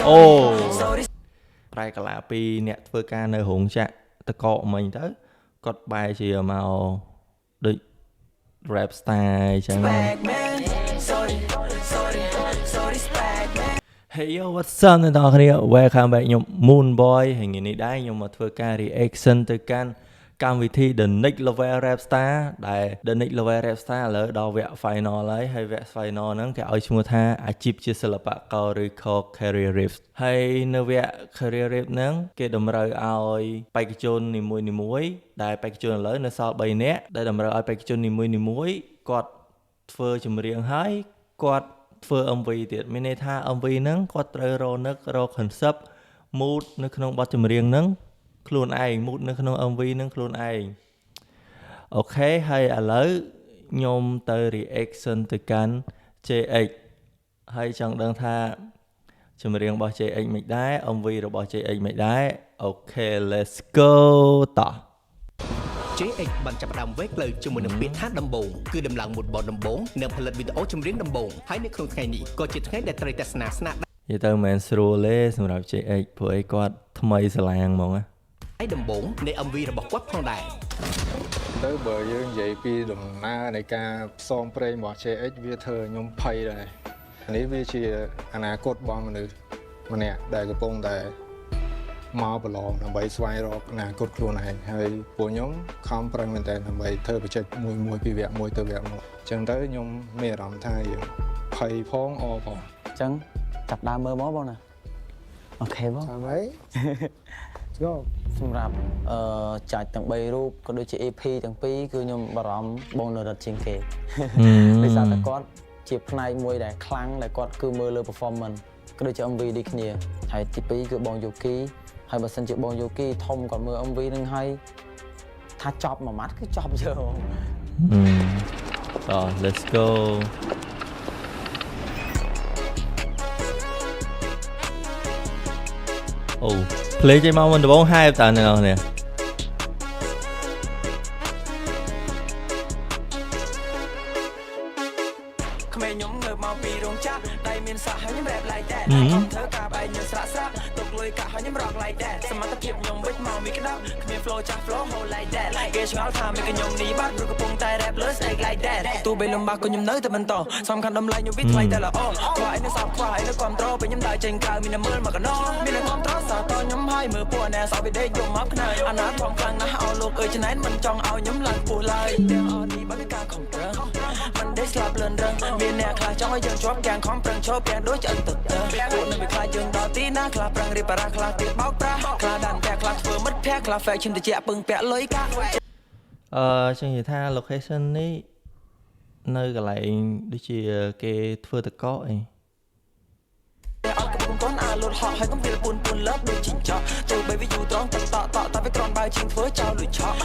អូប្រែកាឡាពីអ្នកធ្វើការនៅរោងចក្រតកមិញទៅគាត់បែរជាមកដូច rap style ចឹង Hey yo what's up អ្នកនរគ្នា welcome back ខ្ញុំ Moon Boy ហើយថ្ងៃនេះដែរខ្ញុំមកធ្វើការ reaction ទៅកាន់កម្មវិធី The Next Level Rap Star ដែល The Next Level Rap Star ឥឡូវដល់វគ្គ final ហើយវគ្គ final ហ្នឹងគេឲ្យឈ្មោះថាអាជីពជាសិល្បករឬ called Career Riff ហើយនៅវគ្គ Career Riff ហ្នឹងគេតម្រូវឲ្យបេក្ខជននីមួយៗដែលបេក្ខជនឥឡូវនៅសល់3នាក់ដែលតម្រូវឲ្យបេក្ខជននីមួយៗគាត់ធ្វើចម្រៀងហើយគាត់ធ្វើ MV ទៀតមានន័យថា MV ហ្នឹងគាត់ត្រូវរនឹករក concept mood នៅក្នុងបទចម្រៀងហ្នឹងខ្លួនឯង mood នៅក្នុង MV ហ្នឹងខ្លួនឯងអូខេហើយឥឡូវខ្ញុំទៅ reaction ទៅកាន់ JX ហើយចង់ដឹងថាចម្រៀងរបស់ JX មិនដែរ MV របស់ JX មិនដែរអូខេ let's go តោះJX បានចាប់ផ្ដើមវេកលើជាមួយនឹងពាក្យថាដំបងគឺដំឡើងមួយបទដំបងនៅផលិតវីដេអូចម្រៀងដំបងហើយនៅក្នុងថ្ងៃនេះក៏ជាថ្ងៃដែលត្រូវទស្សនាស្នាដៃនិយាយទៅមិនស្រួលទេសម្រាប់ JX ព្រោះអីគាត់ថ្មីស្រឡាងហ្មងឯដំបងនៃ MV របស់គាត់ផងដែរទៅបើយើងនិយាយពីដំណើរនៃការផ្សងព្រេងរបស់ JX វាធ្វើខ្ញុំភ័យដែរនេះវាជាអនាគតរបស់មនុស្សម្នាក់ដែលកំពុងតែមកប្រឡងដើម្បីស្វែងរកអនាគតខ្លួនឯងហើយពួកខ្ញុំខំប្រឹងមែនតើដើម្បីធ្វើបច្ចេកមួយពីវគ្គមួយទៅវគ្គមួយអញ្ចឹងទៅខ្ញុំមានអារម្មណ៍ថាយើងភ័យផងអផងអញ្ចឹងចាប់ដើមមើលមកបងណាអូខេបងចាំហើយយកសម្រាប់ចាច់ទាំង3រូបក៏ដូចជា EP ទាំងពីរគឺខ្ញុំបារម្ភបងនៅរត់ជាងគេដោយសារតែគាត់ជាផ្នែកមួយដែលខ្លាំងដែលគាត់គឺមើលលើ performance ក៏ដូចជា MV ដូចគ្នាហើយទី2គឺបងយូគីហើយបើសិនជាបងយូគីធំគាត់មើល MV នឹងហើយថាចប់មួយម៉ាត់គឺចប់យើបងតោះ let's go អូ play ចេញមកមិនដំបងហែបតើអ្នកនរគ្នាក្មេងខ្ញុំងើបមកពីរោងចក្រដៃមានសាក់ហើយខ្ញុំ rap like that ខ្ញុំធ្វើការបែកខ្ញុំស្រាក់ស្រាក់ទុកលុយកាក់ហើយខ្ញុំ rock like that សមត្ថភាពខ្ញុំវិចមកមានក្តាប់គ្មាន flow ចាស់ flow hold like that គេឆ្ងល់ថាមិនខ្ញុំនេះបាត់ព្រោះកំពុងតែ rap លើ snake like that ទោះបីលំបាកក៏ខ្ញុំនៅតែបន្តសំខាន់តម្លៃខ្ញុំវាថ្លៃតែល្អខ្វះឯនៅសោកខ្វះឯនៅគ្រប់ត្រូលពេលខ្ញុំដើរចេញក្រៅមានតែមើលមកកណោមានតែគ្រប់ត្រូលសតខ្ញុំហើយមើលពួកអ្នកសោកវិដេយកមកខ្នើយអាណាធំខ្លាំងណាស់អោលោកអើយច្នៃមិនចង់ឲ្យខ្ញុំឡើងពោះឡើយទាំងអស់នេះបើការខំប្រឹងមិនដេកស្លាប់លឿនរឹងមានអ្នកខ្លះចង់ឲ្យយើងជាប់កាំងខំប្រឹងឈប់ទាំងដូចឆ្អឹងទឹកពួកនៅវាខ្លាចយើងដល់ទីណាខ្លះប្រឹងរៀបបារាខ្លះទៀតបោកប្រាស់ខ្លះដានតែខ្លះធ្វើមិត្តភក្តិខ្លះ fashion តិចពឹងពាក់លុយកាក់ចឹងនិយាយថា location នេះនៅកន្លែងដូចជាគេធ្វើតកអីអត់កំពុងអាលុតហក់ហើយកុំវាពួនលើបដូចជីងចក់ចូលបីវាយូរត្រង់តតែវាក្រនបើជីងធ្វើចោលលុយឆក់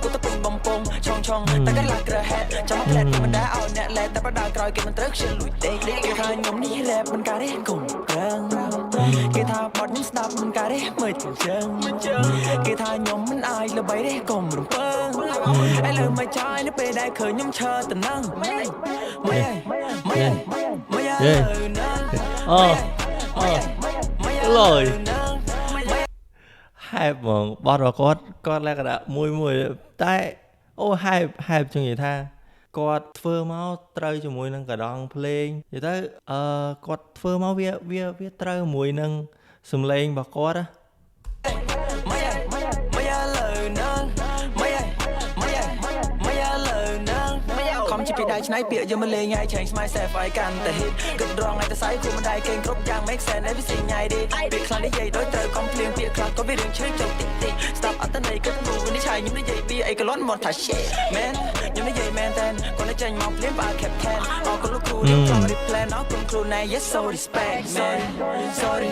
គូតពុំបំពងឆងតែកន្លះក្រហែចាំមកផ្លែតមិនដែរឲ្យអ្នកលែតែបដាក្រោយគេមិនត្រូវខ្ជិលលុយទេគេថាខ្ញុំនេះ rap មិនការទេកុំប្រឹងគេថាបត់ខ្ញុំស្ដាប់មិនការទេមើលចឹងគេថាខ្ញុំមិនអាយល្បីទេកុំរំពើឥឡូវមកចាយនៅពេលដែលឃើញខ្ញុំឈើតំណឹងម៉េចអូលយហែបហ្មងបត់របស់គាត់លក្ខណៈមួយតែអូហែបចឹងនិយាយថាគាត់ធ្វើមកត្រូវជាមួយនឹងកដងភ្លេងនិយាយទៅគាត់ធ្វើមកវាត្រូវជាមួយនឹងសំឡេងរបស់គាត់ណាជាពីដៃឆ្នៃពាក្យយកមកលេងឲ្យ change myself ឲ្យកាន់តែ hit គិតរងឲ្យតែស្អីគួរមិនដែរគេគ្រប់យ៉ាង make sense every single day ពាក្យខ្លះនិយាយដូចត្រូវកំភ្លៀងពាក្យខ្លះក៏វារឿងជ្រៅចូលតិច stop អត់ទៅគិតគូវិនិច្ឆ័យខ្ញុំនិយាយពីអីក៏លន់មកថា shit man ខ្ញុំនិយាយមែនតើគាត់ចេញមកភ្លាមបើ captain អរគុណលោកគ្រូខ្ញុំចង់ replan អរគុណគ្រូណែ yes so respect man sorry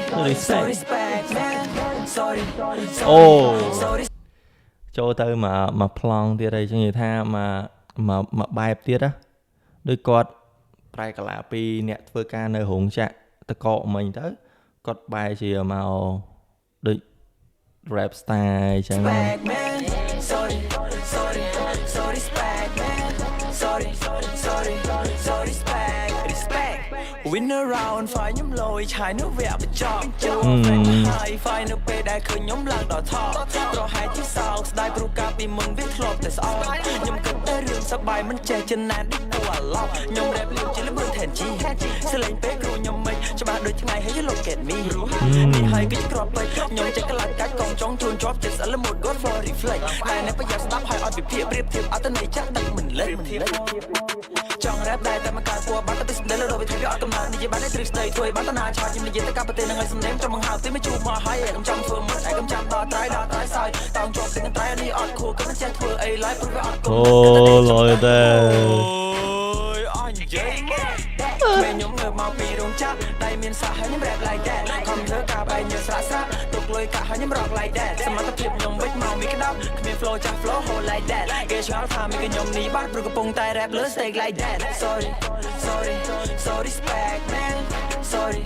respect man sorry អូចូលទៅមកប្លង់ទៀតអីចឹងនិយាយថាមកបែបទៀតណាដូចគាត់ប្រែកាឡាពីអ្នកធ្វើការនៅរោងចក្រតកមិញទៅគាត់បែរជាមកដូច rap style ចឹង Win around ฝ่ายខ្ញុំលយឆាយនៅវគ្គបញ្ចប់ហើយฝ่ายនៅពេលដែលឃើញខ្ញុំឡើងដល់ថតប្រហែលជាសោកស្ដាយព្រោះកាលពីមុនវាធ្លាប់តែស្អប់ខ្ញុំគិតតែរឿងសប្បាយមិនចេះចិនណាដូចពូអាឡប់ខ្ញុំរ៉េបលៀងជាល្បឿន 10G សលេងពេលគ្រូខ្ញុំមិនច្បាស់ដូចថ្ងៃហើយ look at me នេះហើយគឺជាក្របពេកខ្ញុំចេះក្លាច់កាច់កងចង់ជួនជាប់ចិត្តស្អិលមួយ God for reflect តែអ្នកប្រយ័ត្នស្ដាប់ហើយអត់វិភាគប្រៀបធៀបអត្តន័យចាស់ដឹកមិនលេចចង់ rap ដែរតែមកកើតពួរបាត់ទៅស្ដីលើរវិធីវាអត់កំណត់និយាយបានតែទ្រឹស្ដីធ្វើឲ្យបានតាណាឆាតខ្ញុំនិយាយទៅកាប់ប្រទេសនឹងឲ្យសំឡេងចាំបង្ហើបទីមកជួបមកហើយខ្ញុំចង់ធ្វើមិនឯងខ្ញុំចាំដល់ត្រៃសើចតោងជាប់ទាំងត្រៃនេះអត់ខួរក៏មិនចេះធ្វើអីឡើយព្រោះវាអត់គោ អូលយតែ យអញនិយាយពេលខ្ញុំងើបមកពីរោងចក្រដៃមានសាក់ហើយខ្ញុំ rap like that ខំធ្វើការបែកញើសស្រាក់ទុកលុយកាក់ហើយខ្ញុំ rock like that សមត្ថភាពខ្ញុំវិចមកមានក្តាប់គ្មាន flow ចាស់ flow hold like that គេឆ្ងល់ថាមានខ្ញុំនេះបាត់ព្រោះកំពុងតែ rap លើ stage like that sorry spec man sorry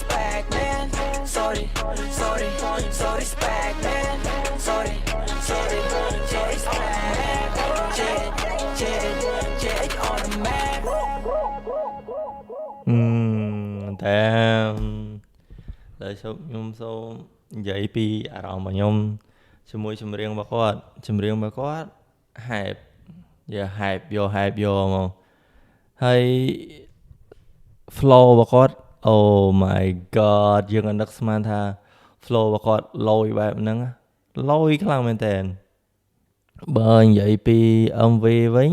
spec man sorry spec man sorry J on the map តែដែលខ្ញុំសូមនិយាយពីអារម្មណ៍របស់ខ្ញុំជាមួយចម្រៀងរបស់គាត់ហែបយកមកហើយ flow របស់គាត់ oh my god យើងអត់នឹកស្មានថា flow របស់គាត់លយបែបហ្នឹងលយខ្លាំងមែនតើបើនិយាយពី MV វិញ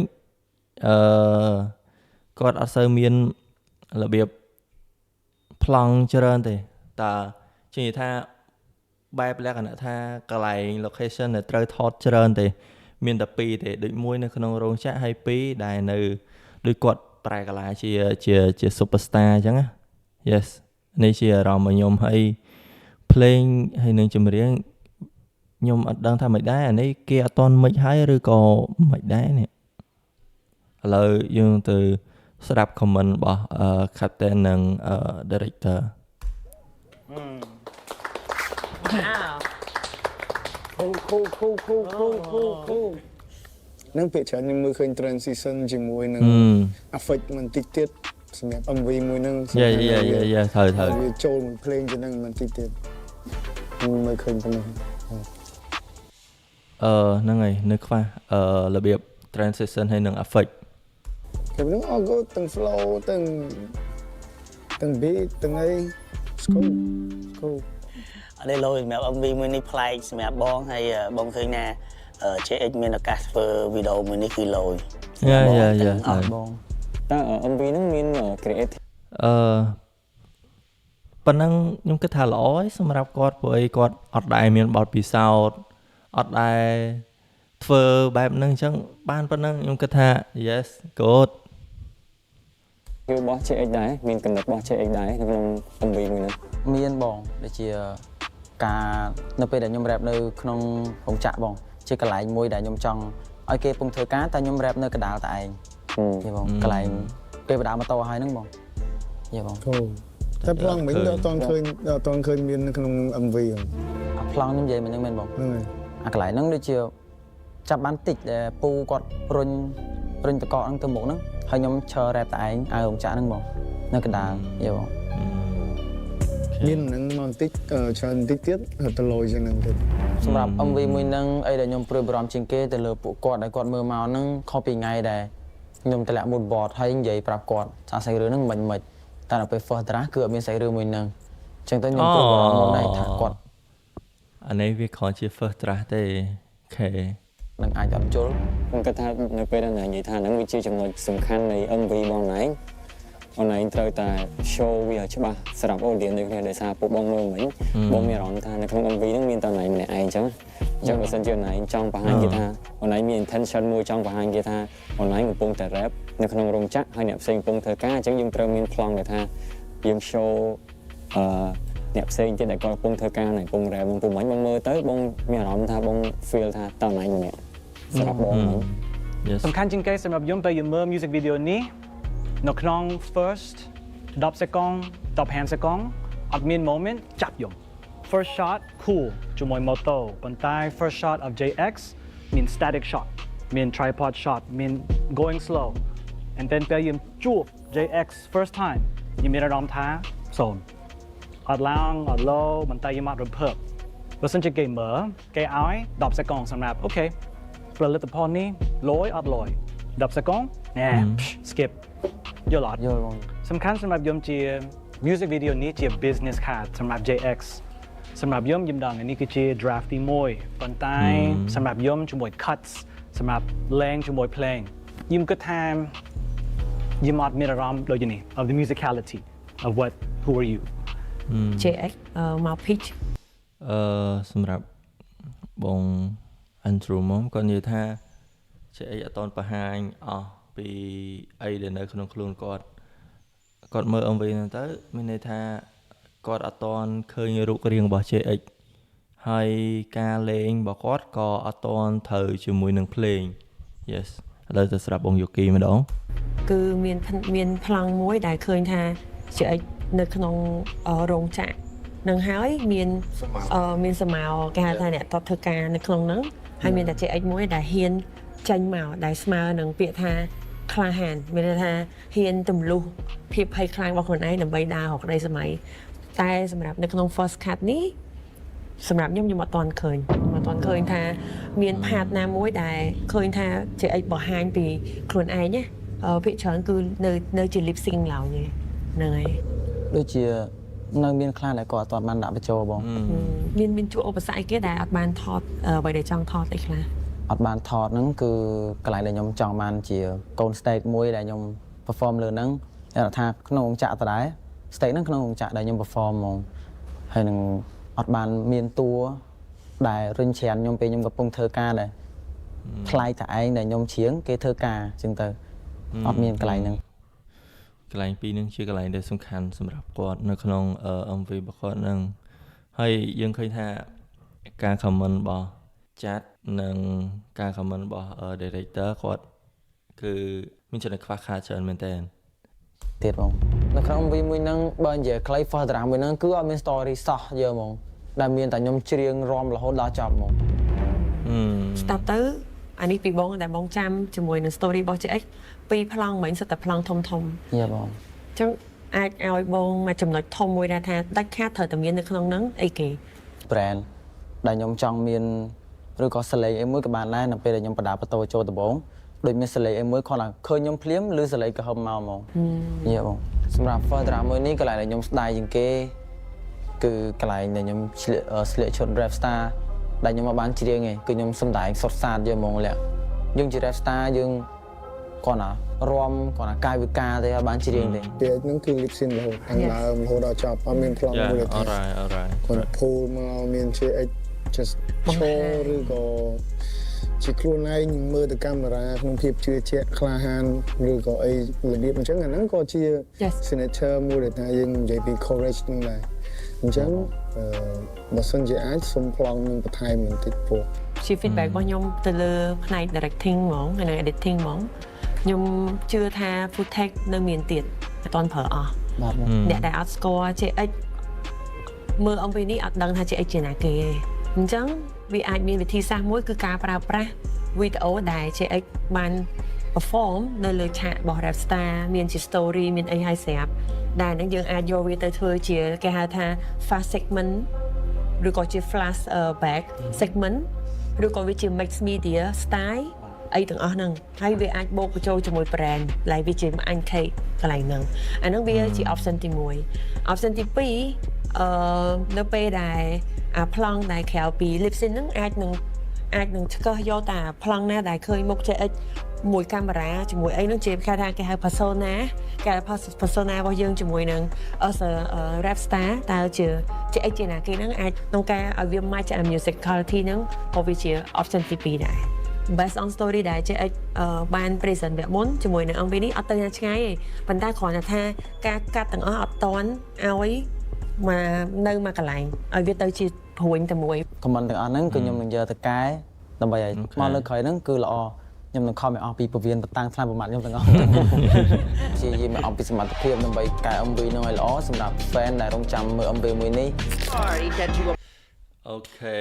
គាត់អត់សូវមានរបៀបប្លង់ច្រើនទេតែជឿថាបែបលក្ខណៈថាកន្លែង location ដែលត្រូវថតច្រើនទេមានតែ2ទេដូចមួយនៅក្នុងរោងចក្រហើយ2ដែលនៅដូចគាត់ប្រែកាឡាជា superstar អញ្ចឹងណា yes នេះជាអារម្មណ៍របស់ខ្ញុំហើយភ្លេងហើយនឹងចម្រៀងខ្ញុំអត់ដឹងថាមិនដែរអានេះគេអត់តន់មិចហើយឬក៏មិនដែរនេះឥឡូវយើងទៅស្ដាប់ comment របស់ captain និង director នឹងពាក្យច្រើនខ្ញុំមើលឃើញ transition ជាមួយនឹង effect បន្តិចទៀតសម្រាប់ MV មួយហ្នឹងត្រូវវាចូលមួយភ្លេងទៅនឹងបន្តិចទៀតមើលឃើញប៉ុណ្ណឹងហ្នឹងហើយនៅខ្វះរបៀប transition ហើយនឹង effect គេនឹងអត់ទាំង flow ទាំង beat ទាំងអី cool អត់ទេលោសម្រាប់ MV មួយនេះប្លែកសម្រាប់បងហើយបងឃើញណា JX មានឱកាសធ្វើវីដេអូមួយនេះគឺលយយ៉ាបង តើ MV ហ្នឹងមាន creative ប៉ុណ្ណឹងខ្ញុំគិតថាល្អហើយសម្រាប់គាត់ព្រោះអីគាត់អត់ដែរមានបទពិសោធន៍អត់ដែរធ្វើបែបហ្នឹងអញ្ចឹងបានប៉ុណ្ណឹងខ្ញុំគិតថា yes good គឺរបស់ JX ដែរមានកំណត់របស់ JX ដែរក្នុង MV មួយហ្នឹងមានបងដូចជាការនៅពេលដែលខ្ញុំ rap នៅក្នុងរោងចក្របងជាកន្លែងមួយដែលខ្ញុំចង់ឲ្យគេពងធ្វើការតែខ្ញុំ rap នៅកណ្ដាលតែឯងយល់បងកន្លែងពេលបដាម៉ូតូហើយហ្នឹងបងយល់បងតែប្លង់មិញអត់តន់ឃើញមាននៅក្នុង MV ហ្នឹងអាប្លង់ខ្ញុំនិយាយមិញហ្នឹងមែនបងហ្នឹងហើយអាកន្លែងហ្នឹងដូចជាចាប់បានតិចដែលពូគាត់រុញតកកហ្នឹងទៅមុខហ្នឹងហើយខ្ញុំឈរ rap តែឯងឲ្យរោងចក្រហ្នឹងបងនៅកណ្ដាលយល់បងមានហ្នឹងមកបន្តិចច្រើនបន្តិចទៀតទៅលយជាងហ្នឹងទៀតសម្រាប់ MV មួយហ្នឹងអីដែលខ្ញុំព្រួយបារម្ភជាងគេទៅលើពួកគាត់ដែលគាត់មើលមកហ្នឹងខុសពីថ្ងៃដែលខ្ញុំតម្លាក់ mood board ហើយនិយាយប្រាប់គាត់ថាសាច់រឿងហ្នឹងមិនតែដល់ពេល first draft គឺអត់មានសាច់រឿងមួយហ្នឹងអញ្ចឹងទៅខ្ញុំព្រួយបារម្ភមកដែរថាគាត់អានេះវាគ្រាន់ជា first draft ទេអូខេនឹងអាចអត់ជល់ខ្ញុំគិតថានៅពេលដែលនិយាយថាហ្នឹងវាជាចំណុចសំខាន់នៃ MV បងឯងត្រូវតែ show វាច្បាស់សម្រាប់ audience ដូចគ្នាដោយសារពួកបងមើលមិញបងមានអារម្មណ៍ថានៅក្នុង MV ហ្នឹងមានតែណៃម្នាក់ឯងអញ្ចឹងបើសិនជាណៃចង់បង្ហាញគេថាណៃមាន intention មួយចង់បង្ហាញគេថាណៃកំពុងតែ rap នៅក្នុងរោងចក្រហើយអ្នកផ្សេងកំពុងធ្វើការអញ្ចឹងយើងត្រូវមានប្លង់ដែលថាយើង show អ្នកផ្សេងទៀតដែលគាត់កំពុងធ្វើការកំពុង rap បងពុំមិញបងមើលទៅបងមានអារម្មណ៍ថាបង feel ថាតើណៃម្នាក់សម្រាប់បងមិញសំខាន់ជាងគេសម្រាប់ខ្ញុំពេលយើងមើល music video នេះនៅក្នុង first 10 second 15 second អត់មាន moment ចាប់ខ្ញុំ first shot cool ជាមួយ moto ប៉ុន្តែ first shot of JX មាន static shot មាន tripod shot មាន going slow and then ពេលយើងជួប JX first time ខ្ញុំមានអារម្មណ៍ថា0អត់ឡើងអត់ low មិនតែខ្ញុំអត់រំភើបបើសិនជាគេមើលគេឲ្យ10សេកុងសម្រាប់អូខេផលិតផលនេះលយអត់លយ10សេកុងណែ skip យល់អត់ យល់បង សំខាន់សម្រាប់ខ្ញុំជា music video នេះជា business card សម្រាប់ JX សម្រាប់ខ្ញុំដឹងនេះគឺជា draft ទី1ប៉ុន្តែសម្រាប់ខ្ញុំជាមួយ cuts សម្រាប់លេងជាមួយភ្លេងខ្ញុំគិតថាខ្ញុំអត់មានអារម្មណ៍ដូចនេះ of the musicality of who are you JX មក pitch សម្រាប់បង Andrew មកគាត់និយាយថា JX អត់តន់បង្ហាញអស់ពីអីដែលនៅក្នុងខ្លួនគាត់មើល MV ហ្នឹងទៅមានន័យថាគាត់អត់តន់ឃើញរូបរាងរបស់ JX ហើយការលេងរបស់គាត់ក៏អត់តន់ត្រូវជាមួយនឹងភ្លេង yes ឥឡូវទៅស្រាប់បងយូគីម្ដងគឺមានប្លង់មួយដែលឃើញថា JX នៅក្នុងរោងចក្រនឹងហើយមានសមោគេហៅថាអ្នកតបធ្វើការនៅក្នុងហ្នឹងហើយមានតែ JX មួយដែលហ៊ានចាញ់មកដែលស្មើនឹងពាក្យថាក្លាហានមានន័យថាហ៊ានទម្លុះភាពភ័យខ្លាចរបស់ខ្លួនឯងដើម្បីដើររកក្តីសម័យតែសម្រាប់នៅក្នុង first cut នេះសម្រាប់ខ្ញុំអត់ទាន់ឃើញថាមានផាតណាមួយដែលឃើញថា JX បង្ហាញពីខ្លួនឯងណាភាគច្រើនគឺនៅជា lip sync ឡើយហ្នឹងហើយដូចជានៅមានខ្លះដែលគាត់អត់ទាន់បានដាក់បញ្ចូលបងមានជួបឧបសគ្គអីគេដែលអត់បានថតអ្វីដែលចង់ថតអីខ្លះអត់បានថតហ្នឹងគឺកន្លែងដែលខ្ញុំចង់បានជាកូន stage មួយដែលខ្ញុំ perform លើហ្នឹងគេថាក្នុងរោងចក្រដដែល stage ហ្នឹងក្នុងរោងចក្រដែលខ្ញុំ perform ហ្មងហើយនឹងអត់បានមានតួដែលរិញច្រានខ្ញុំពេលខ្ញុំកំពុងធ្វើការដែរថ្លៃតែឯងដែលខ្ញុំច្រៀងគេធ្វើការអញ្ចឹងទៅអត់មានកន្លែងហ្នឹងកន្លែងពីរហ្នឹងជាកន្លែងដែលសំខាន់សម្រាប់គាត់នៅក្នុង MV របស់គាត់ហ្នឹងហើយយើងឃើញថាការ comment របស់ចាត់និងការ comment របស់ director គាត់គឺមានចំណុចខ្វះខាតច្រើនមែនតើទៀតបងនៅក្នុង MV មួយហ្នឹងបើនិយាយខ្លី first drama មួយហ្នឹងគឺអត់មាន story សោះយើហ្មងដែលមានតែខ្ញុំច្រៀងរាំរហូតដល់ចប់ហ្មងស្ដាប់ទៅអានេះពីបងដែលបងចាំជាមួយនឹង story របស់ JX ពីរប្លង់មិញសិតតែប្លង់ធំយាបងអញ្ចឹងអាចឲ្យបងមកចំណុចធំមួយដែរថាដាច់ខាតត្រូវតែមាននៅក្នុងហ្នឹងអីគេ brand ដែលខ្ញុំចង់មានឬក៏សលេងអីមួយក៏បានដែរនៅពេលដែលខ្ញុំបដាបតោចូលដំបងដូចមានសលេងអីមួយគាត់ថាឃើញខ្ញុំភ្លាមឬសលេងក៏ហឹមមកហ្មងយាបងសម្រាប់ first drama មួយនេះកន្លែងដែលខ្ញុំស្ដាយជាងគេគឺកន្លែងដែលខ្ញុំស្លៀកឈុត rap star ដែលខ្ញុំមកបានច្រៀងឯងគឺខ្ញុំសំដែងសុទ្ធសាធយកហ្មងលាក់យើងជា rap star យើងគាត់ណារាំគាត់ណាកាយវិការទេអត់បានច្រៀងទេពេលហ្នឹងគឺ lip sync រហូតខាងដើមរហូតដល់ចប់អត់មានប្លង់មួយទេអរ៉ាយគាត់ពូលមកមាន JX just show ឬក៏ជាខ្លួនឯងមើលទៅកាមេរ៉ាក្នុងភាពជឿជាក់ក្លាហានឬក៏អីរបៀបអញ្ចឹងអាហ្នឹងក៏ជា signature មួយដែលថាយើងនិយាយពី courage ហ្នឹងដែរអញ្ចឹងបើសិនជាអាចសុំប្លង់នឹងបន្ថែមបន្តិចពោះជា feedback របស់ខ្ញុំទៅលើផ្នែក directing ហ្មងហើយនិង editing ហ្មងខ្ញុំជឿថា footage នៅមានទៀតអត់ទាន់ប្រើអស់អ្នកដែលអត់ស្គាល់ JX មើល MV នេះអត់ដឹងថា JX ជាណាគេទេអញ្ចឹងវាអាចមានវិធីសាស្ត្រមួយគឺការប្រើប្រាស់វីដេអូដែល JX បាន perform នៅលើឆាករបស់ Rap Star មានជា story មានអីហើយស្រាប់ដែលហ្នឹងយើងអាចយកវាទៅធ្វើជាគេហៅថា fast segment ឬក៏ជា flash back segment ឬក៏វាជា mix media style អីទាំងអស់ហ្នឹងហើយវាអាចបូកបញ្ចូលជាមួយ brand lại វាជាអញ cake កន្លែងហ្នឹងអាហ្នឹងវាជា option ទី1 option ទី2នៅពេលដែលអាប្លង់ដែលក្រៅពី lip sync ហ្នឹងអាចនឹងឆ្កឹះយកតាប្លង់ណាដែលឃើញមុខ JX មួយកាមេរ៉ាជាមួយអីហ្នឹងជាគេហៅ persona គេហៅ persona របស់យើងជាមួយនឹង rap star តើជា JX ជាណាគេហ្នឹងអាចក្នុងការឲ្យវា match musicality ហ្នឹងក៏វាជា option ទី2ដែរ based on story ដែល JX បាន present វគ្គមុនជាមួយនឹង MV នេះអត់ទៅណាឆ្ងាយទេប៉ុន្តែគ្រាន់តែថាការកាត់ទាំងអស់អត់តន់ឲ្យមកនៅមកកន្លែងឲ្យវាទៅជាព្រួយតែមួយ comment ទាំងអស់ហ្នឹងគឺខ្ញុំនឹងយកទៅកែដើម្បីឲ្យមកលើក្រោយហ្នឹងគឺល្អខ្ញុំនឹងខំឲ្យអស់ពីពវៀនតាំងថ្លៃប្រមាថខ្ញុំទាំងអស់ជាយាមឲ្យអស់ពីសមត្ថភាពដើម្បីកែ MV ហ្នឹងឲ្យល្អសម្រាប់ fan ដែលរងចាំមើល MV មួយនេះអូខេ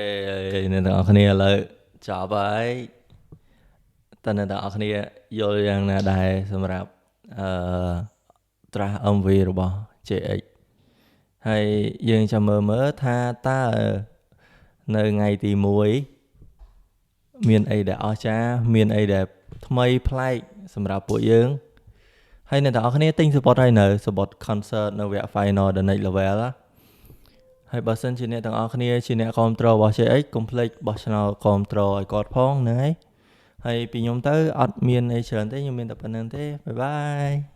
អ្នកទាំងអស់គ្នាឥឡូវចប់ហើយតើអ្នកទាំងអស់គ្នាយល់យ៉ាងណាដែរសម្រាប់ ត្រាស់ MV របស់ JX ហើយយើងចាំមើលថាតើនៅថ្ងៃទី1មានអីដែលអស្ចារ្យមានអីដែលថ្មីប្លែកសម្រាប់ពួកយើងហើយអ្នកទាំងអស់គ្នាទិញ support ហើយនៅ support concert នៅវគ្គ final The Next Level ហើយបើសិនជាអ្នកទាំងអស់គ្នាជាអ្នកគាំទ្ររបស់ JX កុំភ្លេចបោះឆ្នោតគាំទ្រឲ្យគាត់ផងហ្នឹងហើយពីខ្ញុំទៅអត់មានអីច្រើនទេខ្ញុំមានតែប៉ុណ្្នឹងទេបាយបាយ